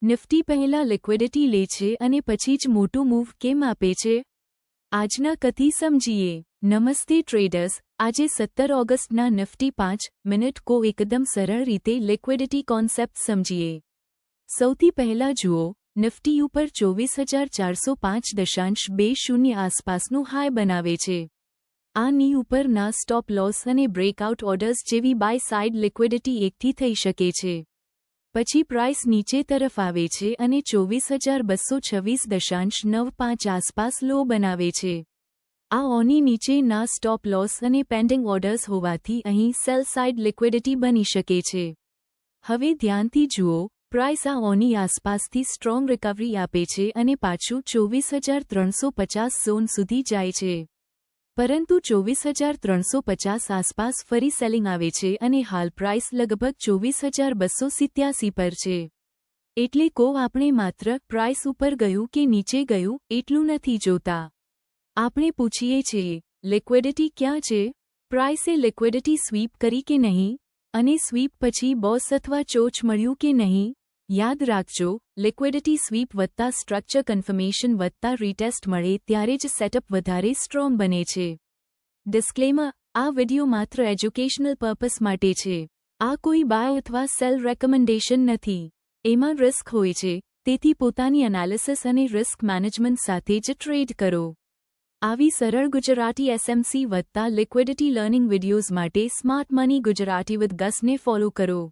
Nifty પહેલા liquidity લે છે અને પછી જ મોટું મૂવ કેમ આપે છે? આજના કથી સમજીએ. નમસ્તે ટ્રેડર્સ, આજે 17 ઓગસ્ટના નિફ્ટી 5 મિનિટ કો એકદમ સરળ રીતે લિક્વિડિટી કોન્સેપ્ટ સમજીએ. સૌથી પહેલા જુઓ, નિફ્ટી ઉપર 24,405.20 આસપાસનું હાઈ બનાવે છે. આ ની ઉપરના સ્ટોપ લોસ અને બ્રેકઆઉટ ઓર્ડર્સ જેવી બાય સાઇડ લિક્વિડિટી એકઠી થઈ શકે છે. પછી પ્રાઇસ નીચે તરફ આવે છે અને 24,226.95 આસપાસ લો બનાવે છે. આ ઓની નીચેના સ્ટોપ લોસ અને પેન્ડિંગ ઓર્ડર્સ હોવાથી અહીં સેલ સાઇડ લિક્વિડિટી બની શકે છે. હવે ધ્યાનથી જુઓ, પ્રાઇસ આ ઓની આસપાસથી સ્ટ્રોંગ રિકવરી આપે છે અને પાછું 24,350 ઝોન સુધી જાય છે. પરંતુ 24,350 આસપાસ ફરી સેલિંગ આવે છે અને હાલ પ્રાઇસ લગભગ 24,287 પર છે. એટલે કો આપણે માત્ર પ્રાઇસ ઉપર ગયું કે નીચે ગયું એટલું નથી જોતા. આપણે પૂછીએ છીએ, લિક્વિડિટી ક્યાં છે? પ્રાઇસે લિક્વિડિટી સ્વીપ કરી કે નહીં? અને સ્વીપ પછી બોસ અથવા ચોચ મળ્યું કે નહીં? યાદ રાખજો, લિક્વિડિટી સ્વીપ વત્તા સ્ટ્રક્ચર કન્ફર્મેશન વત્તા રીટેસ્ટ મળે ત્યારે જ સેટઅપ વધારે સ્ટ્રોંગ બને છે. ડિસ્ક્લેમર: આ વિડિયો માત્ર એજ્યુકેશનલ પર્પસ માટે છે. આ કોઈ બાય અથવા સેલ રેકમેન્ડેશન નથી. એમાં રિસ્ક હોય છે, તેથી પોતાની એનાલિસિસ અને રિસ્ક મેનેજમેન્ટ સાથે જ ટ્રેડ કરો. આવી સરળ ગુજરાતી એસએમસી વત્તા લિક્વિડિટી લર્નિંગ વિડિયોઝ માટે સ્માર્ટ મની ગુજરાતી વિથ ગસને ફોલો કરો.